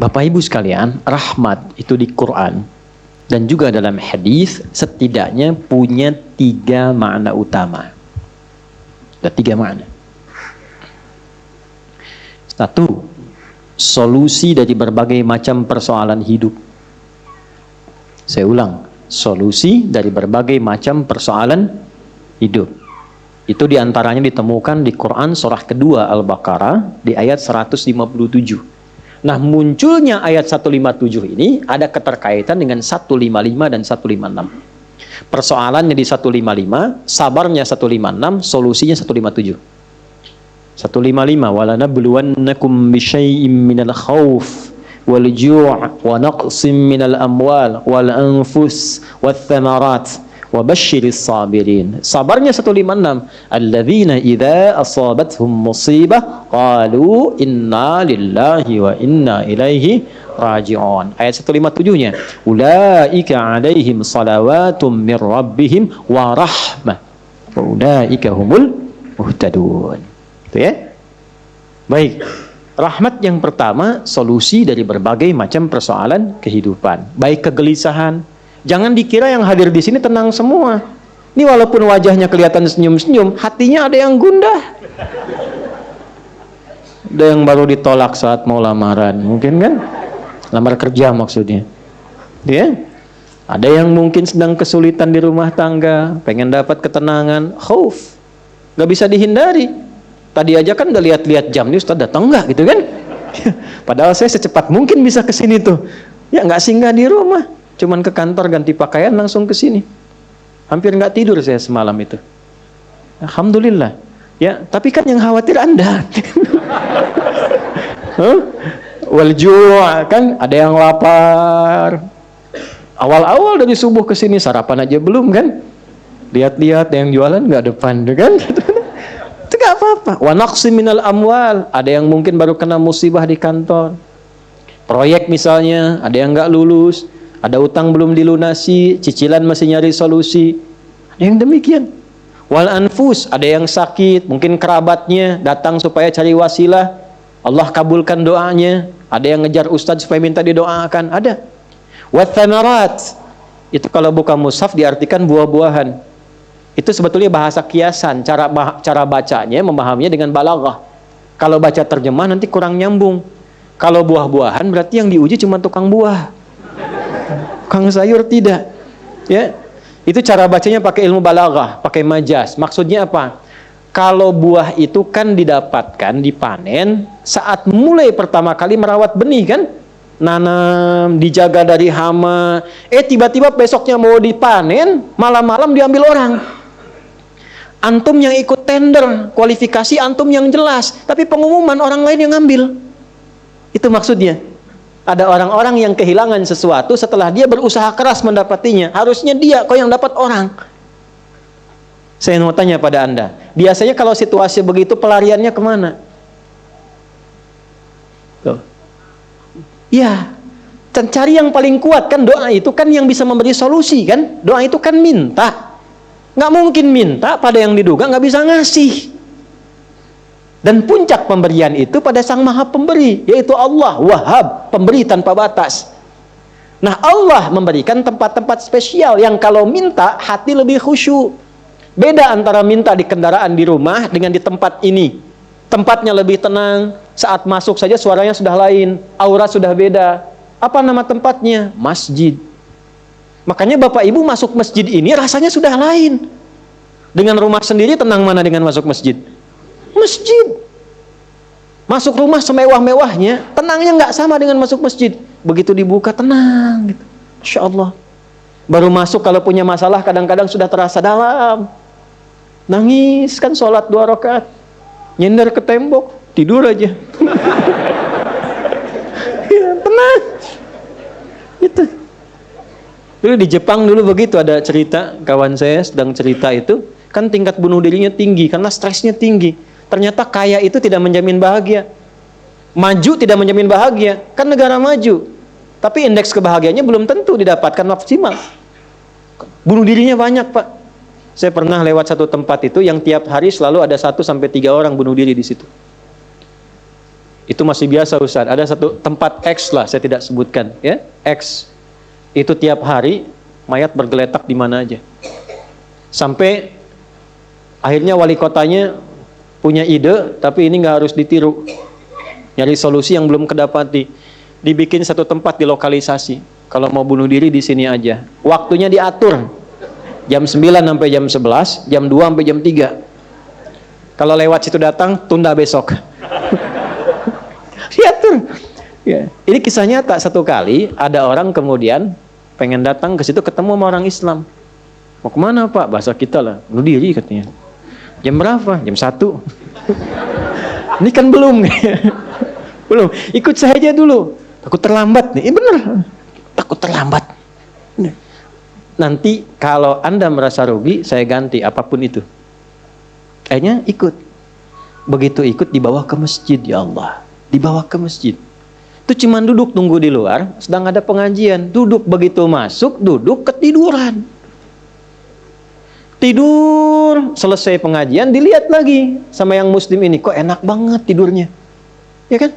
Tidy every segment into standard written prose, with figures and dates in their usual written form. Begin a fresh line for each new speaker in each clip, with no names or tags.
Bapak Ibu sekalian, rahmat itu di Quran dan juga dalam hadis setidaknya punya 3 makna utama. Ada 3 makna. 1, solusi dari berbagai macam persoalan hidup. Saya ulang, solusi dari berbagai macam persoalan hidup. Itu diantaranya ditemukan di Quran surah kedua Al-Baqarah di ayat 157. Nah, munculnya ayat 157 ini ada keterkaitan dengan 155 dan 156. Persoalannya di 155, sabarnya 156, solusinya 157. 155, walanabluwannakum bisyai'im minal khauf wal ju' wa naqsim minal amwal wal anfus wath thamarat wa basyiris sabirin. Sabarnya 156, alladzina idza asabathum musibah qalu inna lillahi wa inna ilaihi raji'un. Ayat 157-nya, ulaika alaihim salawatum mir rabbihim wa rahmah wa ulaika humul muhtadun. Itu ya. Baik. Rahmat yang pertama, solusi dari berbagai macam persoalan kehidupan, baik kegelisahan. Jangan dikira yang hadir di sini tenang semua. Ini walaupun wajahnya kelihatan senyum-senyum, hatinya ada yang gundah. Ada yang baru ditolak saat mau lamaran, mungkin kan? Lamar kerja maksudnya. Ya? Ada yang mungkin sedang kesulitan di rumah tangga, pengen dapat ketenangan, khauf. Gak bisa dihindari. Tadi aja kan udah lihat-lihat jam nih, Ustaz datang nggak gitu kan? Padahal saya secepat mungkin bisa ke sini tuh. Ya nggak singgah di rumah. Cuman ke kantor ganti pakaian langsung ke sini. Hampir nggak tidur saya semalam itu. Alhamdulillah. Ya, tapi kan yang khawatir Anda. Wal ju' kan ada yang lapar. Awal-awal dari subuh ke sini sarapan aja belum kan? Lihat-lihat yang jualan nggak depan kan? Itu nggak apa-apa. Wa naqsim minal amwal. Ada yang mungkin baru kena musibah di kantor. Proyek misalnya, ada yang nggak lulus. Ada utang belum dilunasi, cicilan masih nyari solusi. Ada yang demikian. Wal anfus, ada yang sakit, mungkin kerabatnya datang supaya cari wasilah. Allah kabulkan doanya. Ada yang ngejar ustadz supaya minta didoakan. Ada. Wat thamarat, itu kalau buka mushaf diartikan buah-buahan. Itu sebetulnya bahasa kiasan. Cara bacanya, memahaminya dengan balaghah. Kalau baca terjemah nanti kurang nyambung. Kalau buah-buahan berarti yang diuji cuma tukang buah. Kang sayur tidak, ya. Itu cara bacanya pakai ilmu balaghah, pakai majaz. Maksudnya apa? Kalau buah itu kan didapatkan, dipanen saat mulai pertama kali merawat benih kan, nanam, dijaga dari hama. Tiba-tiba besoknya mau dipanen, malam-malam diambil orang. Antum yang ikut tender, kualifikasi antum yang jelas, tapi pengumuman orang lain yang ngambil. Itu maksudnya. Ada orang-orang yang kehilangan sesuatu setelah dia berusaha keras mendapatinya. Harusnya dia, kok yang dapat orang. Saya mau tanya pada Anda, biasanya kalau situasi begitu pelariannya kemana? Tuh. Ya, cari yang paling kuat kan. Doa itu kan yang bisa memberi solusi kan. Doa itu kan minta. Nggak mungkin minta pada yang diduga nggak bisa ngasih. Dan puncak pemberian itu pada Sang Maha Pemberi, yaitu Allah, Wahhab, pemberi tanpa batas. Nah, Allah memberikan tempat-tempat spesial yang kalau minta hati lebih khusyuk. Beda antara minta di kendaraan di rumah dengan di tempat ini. Tempatnya lebih tenang, saat masuk saja suaranya sudah lain, aura sudah beda. Apa nama tempatnya? Masjid. Makanya Bapak Ibu masuk masjid ini rasanya sudah lain. Dengan rumah sendiri tenang mana dengan masuk masjid? Masjid. Masuk rumah semewah-mewahnya, tenangnya nggak sama dengan masuk masjid. Begitu dibuka tenang gitu. Masya Allah. Baru masuk kalau punya masalah kadang-kadang sudah terasa dalam. Nangis kan sholat 2 rakaat. Nyender ke tembok, tidur aja. Ya, tenang. Gitu. Dulu di Jepang dulu begitu, ada cerita kawan saya sedang cerita itu, kan tingkat bunuh dirinya tinggi karena stresnya tinggi. Ternyata kaya itu tidak menjamin bahagia. Maju tidak menjamin bahagia. Kan negara maju. Tapi indeks kebahagiaannya belum tentu didapatkan maksimal. Bunuh dirinya banyak, Pak. Saya pernah lewat satu tempat itu yang tiap hari selalu ada 1 sampai 3 orang bunuh diri di situ. Itu masih biasa Ustaz. Ada satu tempat X lah, saya tidak sebutkan ya, X. Itu tiap hari mayat bergeletak di mana aja. Sampai akhirnya wali kotanya punya ide, tapi ini nggak harus ditiru. Nyari solusi yang belum kedapati. Dibikin satu tempat di lokalisasi. Kalau mau bunuh diri di sini aja. Waktunya diatur. Jam 9 sampai jam 11, jam 2 sampai jam 3. Kalau lewat situ datang, tunda besok. Diatur. Ya. Ini kisah nyata, satu kali ada orang kemudian pengen datang ke situ ketemu sama orang Islam. Mau kemana Pak? Bahasa kita lah, bunuh diri katanya. Jam berapa? Jam 1. Ini kan belum. Belum. Ikut saya aja dulu. Takut terlambat nih. Bener. Takut terlambat. Nanti kalau Anda merasa rugi, saya ganti apapun itu. Akhirnya ikut. Begitu ikut dibawa ke masjid, ya Allah. Dibawa ke masjid. Itu cuma duduk tunggu di luar, sedang ada pengajian. Duduk, begitu masuk, duduk ketiduran. Tidur, selesai pengajian, dilihat lagi sama yang muslim ini. Kok enak banget tidurnya. Ya kan?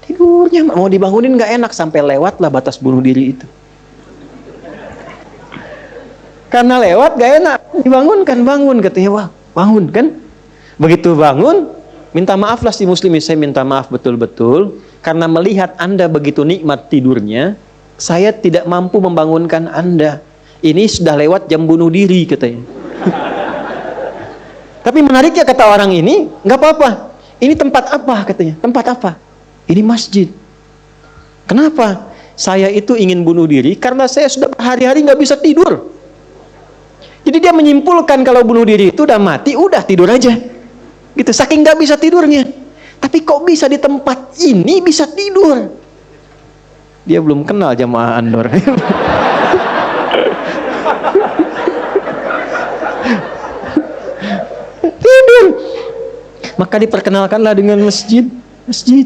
Tidurnya mau dibangunin gak enak, sampai lewat lah batas bunuh diri itu. Karena lewat gak enak, dibangunkan, bangun katanya, wah bangun kan. Begitu bangun, minta maaf lah si muslim, saya minta maaf betul-betul karena melihat Anda begitu nikmat tidurnya, saya tidak mampu membangunkan Anda. Ini sudah lewat jam bunuh diri katanya. Tapi menariknya kata orang ini, nggak apa-apa. Ini tempat apa katanya? Tempat apa? Ini masjid. Kenapa? Saya itu ingin bunuh diri karena saya sudah berhari-hari nggak bisa tidur. Jadi dia menyimpulkan kalau bunuh diri itu udah mati, udah tidur aja. Gitu, saking nggak bisa tidurnya. Tapi kok bisa di tempat ini bisa tidur? Dia belum kenal jamaah An-Nur. Tidur. Maka diperkenalkanlah dengan masjid. Masjid.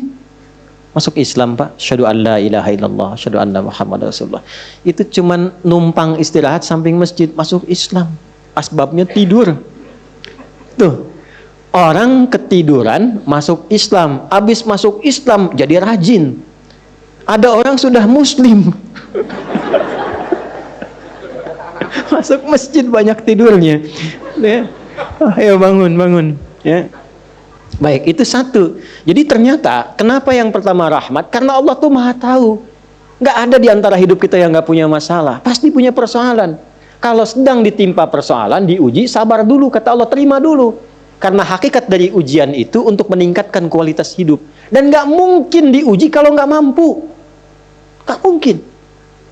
Masuk Islam Pak. Asyhadu an la ilaha illallah, asyhadu anna Muhammad Rasulullah. Itu cuman numpang istirahat samping masjid, masuk Islam. Asbabnya tidur. Tuh. Orang ketiduran masuk Islam. Habis masuk Islam jadi rajin. Ada orang sudah muslim. Masuk masjid banyak tidurnya. Ya. Ayo bangun. Ya. Baik, itu satu. Jadi ternyata kenapa yang pertama rahmat? Karena Allah tuh maha tahu. Nggak ada di antara hidup kita yang nggak punya masalah. Pasti punya persoalan. Kalau sedang ditimpa persoalan, diuji, sabar dulu. Kata Allah, terima dulu. Karena hakikat dari ujian itu untuk meningkatkan kualitas hidup. Dan nggak mungkin diuji kalau nggak mampu. Nggak mungkin.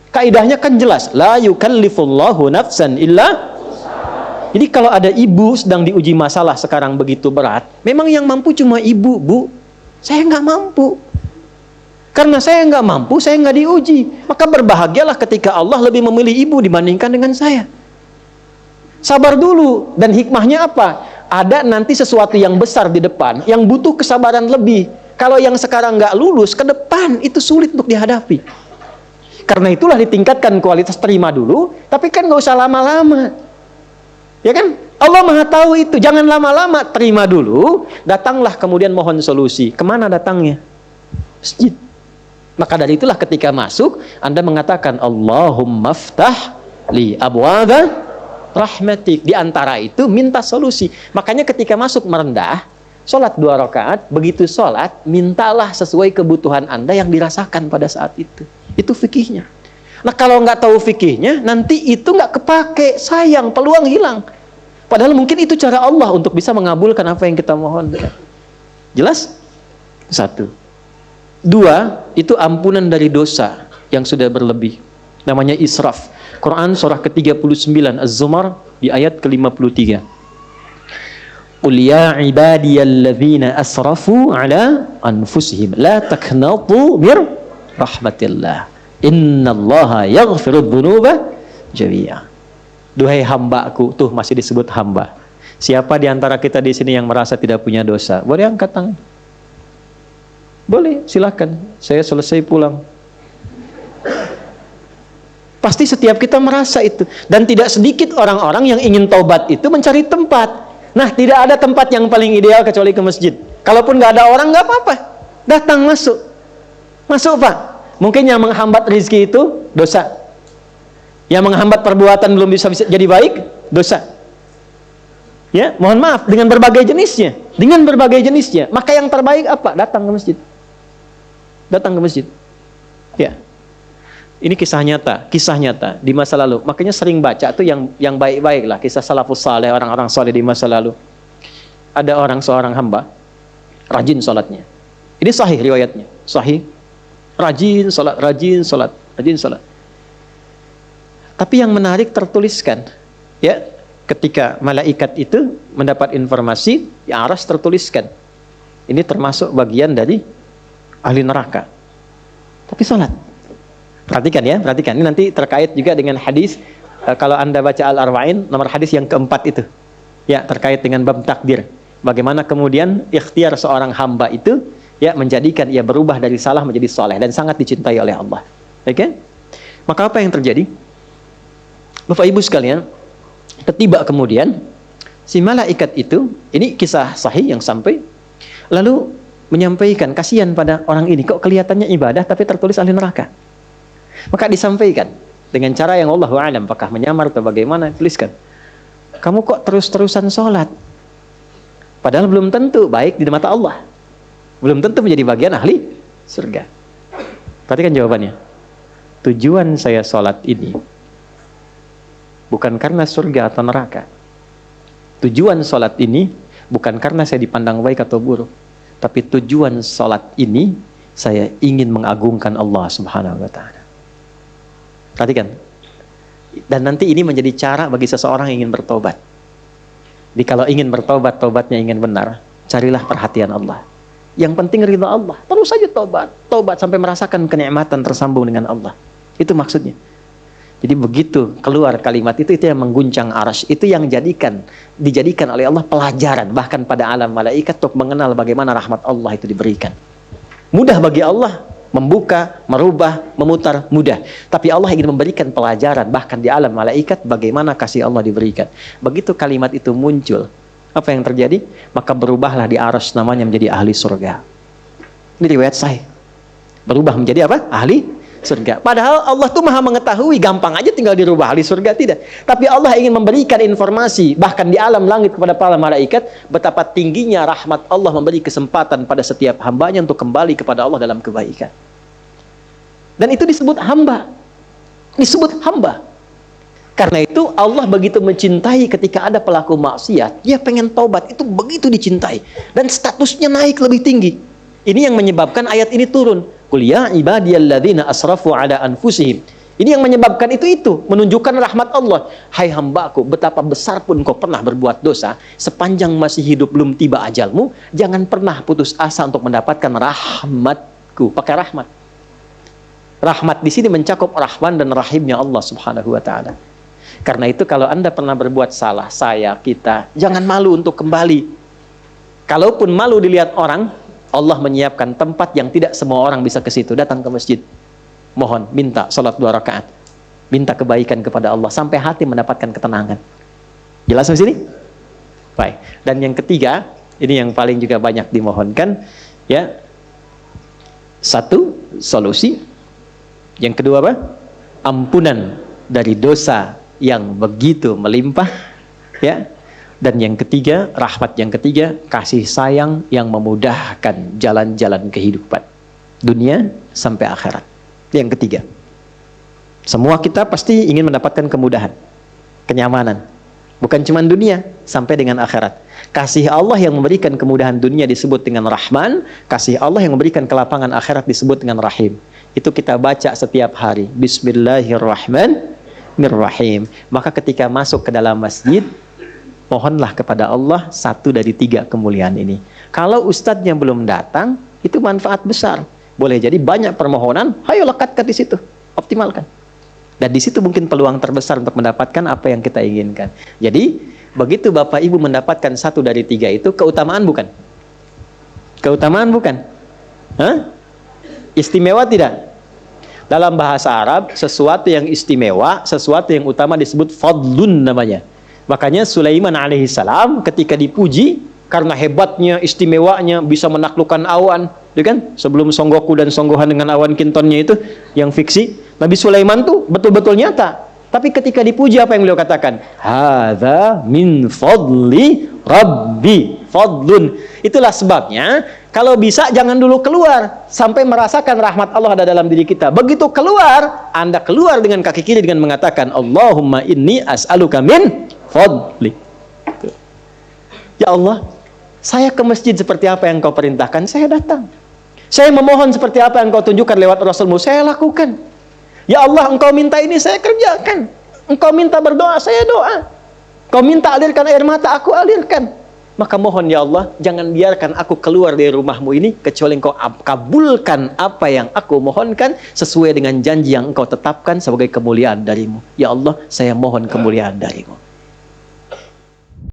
Kaidahnya kan jelas. La yukallifullahu nafsan illa. Jadi kalau ada ibu sedang diuji masalah sekarang begitu berat, memang yang mampu cuma ibu, Bu. Saya nggak mampu. Karena saya nggak mampu, saya nggak diuji. Maka berbahagialah ketika Allah lebih memilih ibu dibandingkan dengan saya. Sabar dulu. Dan hikmahnya apa? Ada nanti sesuatu yang besar di depan, yang butuh kesabaran lebih. Kalau yang sekarang nggak lulus, ke depan itu sulit untuk dihadapi. Karena itulah ditingkatkan kualitas, terima dulu, tapi kan nggak usah lama-lama. Ya kan? Allah maha tahu itu. Jangan lama-lama, terima dulu. Datanglah kemudian mohon solusi. Kemana datangnya? Masjid. Maka dari itulah ketika masuk, Anda mengatakan Allahumma ftah li abwaba rahmatik. Di antara itu minta solusi. Makanya ketika masuk merendah, sholat 2 rakaat, begitu sholat, mintalah sesuai kebutuhan Anda yang dirasakan pada saat itu. Itu fikihnya. Nah kalau nggak tahu fikihnya, nanti itu nggak kepake, sayang, peluang hilang. Padahal mungkin itu cara Allah untuk bisa mengabulkan apa yang kita mohon. Jelas? 1. 2, itu ampunan dari dosa yang sudah berlebih. Namanya israf. Quran surah ke-39 Az-Zumar di ayat ke-53. Qul ya ibadiyalladzina asrafu ala anfusihim la taqnatu mir rahmatillah. Innallaha yaghfirudz dzunuba jami'a. Duhai hambaku, tuh masih disebut hamba. Siapa di antara kita di sini yang merasa tidak punya dosa? Boleh angkat tangan. Boleh, silakan. Saya selesai pulang. Pasti setiap kita merasa itu. Dan tidak sedikit orang-orang yang ingin taubat itu mencari tempat. Nah, tidak ada tempat yang paling ideal kecuali ke masjid. Kalaupun nggak ada orang, nggak apa-apa. Datang masuk. Masuk Pak. Mungkin yang menghambat rezeki itu dosa. Yang menghambat perbuatan belum bisa jadi baik, dosa. Ya, mohon maaf dengan berbagai jenisnya. Dengan berbagai jenisnya. Maka yang terbaik apa? Datang ke masjid. Datang ke masjid. Ya. Ini kisah nyata di masa lalu. Makanya sering baca tuh yang baik-baik lah, kisah salafus saleh, orang-orang saleh di masa lalu. Ada seorang hamba rajin salatnya. Ini sahih riwayatnya, sahih. Rajin salat. Tapi yang menarik tertuliskan, ya, ketika malaikat itu mendapat informasi, ya aras tertuliskan. Ini termasuk bagian dari ahli neraka. Tapi salat. Perhatikan ya, perhatikan. Ini nanti terkait juga dengan hadis, kalau Anda baca Al-Arba'in, nomor hadis yang keempat itu. Ya, terkait dengan bab takdir. Bagaimana kemudian ikhtiar seorang hamba itu, ya, menjadikan ia berubah dari salah menjadi soleh. Dan sangat dicintai oleh Allah. Oke? Maka apa yang terjadi? Bapak Ibu sekalian, ketiba kemudian, si malaikat itu, ini kisah sahih yang sampai, lalu menyampaikan, kasihan pada orang ini, kok kelihatannya ibadah, tapi tertulis ahli neraka. Maka disampaikan dengan cara yang Allahu a'lam, apakah menyamar atau bagaimana, tuliskan, kamu kok terus-terusan sholat, padahal belum tentu baik di mata Allah, belum tentu menjadi bagian ahli surga. Perhatikan jawabannya, tujuan saya sholat ini bukan karena surga atau neraka. Tujuan sholat ini bukan karena saya dipandang baik atau buruk, tapi tujuan sholat ini saya ingin mengagungkan Allah Subhanahu wa ta'ala. Perhatikan. Dan nanti ini menjadi cara bagi seseorang yang ingin bertobat. Jadi kalau ingin bertobat, tobatnya ingin benar, carilah perhatian Allah. Yang penting ridha Allah. Terus saja tobat sampai merasakan kenikmatan tersambung dengan Allah. Itu maksudnya. Jadi begitu keluar kalimat itu yang mengguncang arsy, itu yang dijadikan oleh Allah pelajaran bahkan pada alam malaikat untuk mengenal bagaimana rahmat Allah itu diberikan. Mudah bagi Allah membuka, merubah, memutar, mudah. Tapi Allah ingin memberikan pelajaran bahkan di alam malaikat bagaimana kasih Allah diberikan. Begitu kalimat itu muncul, apa yang terjadi? Maka berubahlah di arsy namanya menjadi ahli surga. Ini riwayat sahih. Berubah menjadi apa? Ahli surga. Padahal Allah tuh maha mengetahui, gampang aja tinggal dirubah ahli surga, tidak. Tapi Allah ingin memberikan informasi bahkan di alam langit kepada para malaikat betapa tingginya rahmat Allah memberi kesempatan pada setiap hambanya untuk kembali kepada Allah dalam kebaikan. Dan itu disebut hamba. Disebut hamba. Karena itu Allah begitu mencintai ketika ada pelaku maksiat, dia pengen taubat, itu begitu dicintai dan statusnya naik lebih tinggi. Ini yang menyebabkan ayat ini turun. Qul ya ibadiyalladzina asrafu ala anfusihim. Ini yang menyebabkan itu menunjukkan rahmat Allah. Hai hambaku, betapa besar pun kau pernah berbuat dosa, sepanjang masih hidup belum tiba ajalmu, jangan pernah putus asa untuk mendapatkan rahmatku. Pakai rahmat. Rahmat di sini mencakup Rahman dan Rahimnya Allah Subhanahu wa taala. Karena itu kalau Anda pernah berbuat salah, kita, jangan malu untuk kembali. Kalaupun malu dilihat orang, Allah menyiapkan tempat yang tidak semua orang bisa ke situ. Datang ke masjid, mohon, minta salat 2 rakaat, minta kebaikan kepada Allah sampai hati mendapatkan ketenangan. Jelas di sini? Baik. Dan yang ketiga, ini yang paling juga banyak dimohonkan, ya. Satu, solusi. Yang kedua apa? Ampunan dari dosa yang begitu melimpah, ya. Dan yang ketiga, rahmat yang ketiga, kasih sayang yang memudahkan jalan-jalan kehidupan dunia sampai akhirat. Yang ketiga, semua kita pasti ingin mendapatkan kemudahan, kenyamanan, bukan cuma dunia, sampai dengan akhirat. Kasih Allah yang memberikan kemudahan dunia disebut dengan Rahman, kasih Allah yang memberikan kelapangan akhirat disebut dengan Rahim. Itu kita baca setiap hari, Bismillahirrahmanirrahim. Maka ketika masuk ke dalam masjid, mohonlah kepada Allah satu dari 3 kemuliaan ini. Kalau ustadznya belum datang, itu manfaat besar. Boleh jadi banyak permohonan, ayo lekatkan di situ, optimalkan. Dan di situ mungkin peluang terbesar untuk mendapatkan apa yang kita inginkan. Jadi, begitu Bapak Ibu mendapatkan 1 dari 3 itu, keutamaan bukan? Keutamaan bukan? Hah? Istimewa tidak? Dalam bahasa Arab, sesuatu yang istimewa, sesuatu yang utama disebut fadlun namanya. Makanya Sulaiman alaihissalam ketika dipuji karena hebatnya, istimewanya, bisa menaklukkan awan, ya kan? Sebelum Songgoku dan Songgohan dengan awan kintonnya itu yang fiksi, Nabi Sulaiman tuh betul-betul nyata. Tapi ketika dipuji apa yang beliau katakan? Hadza min fadli Rabbi, fadlun. Itulah sebabnya kalau bisa jangan dulu keluar sampai merasakan rahmat Allah ada dalam diri kita. Begitu keluar, Anda keluar dengan kaki kiri dengan mengatakan Allahumma inni as'aluka min fadli. Ya Allah, saya ke masjid seperti apa yang Kau perintahkan, saya datang. Saya memohon seperti apa yang Kau tunjukkan lewat Rasulmu, saya lakukan. Ya Allah, Engkau minta ini, saya kerjakan. Engkau minta berdoa, saya doa. Kau minta alirkan air mata, aku alirkan. Maka mohon ya Allah, jangan biarkan aku keluar dari rumahmu ini, kecuali Engkau kabulkan apa yang aku mohonkan, sesuai dengan janji yang Engkau tetapkan sebagai kemuliaan darimu. Ya Allah, saya mohon kemuliaan darimu.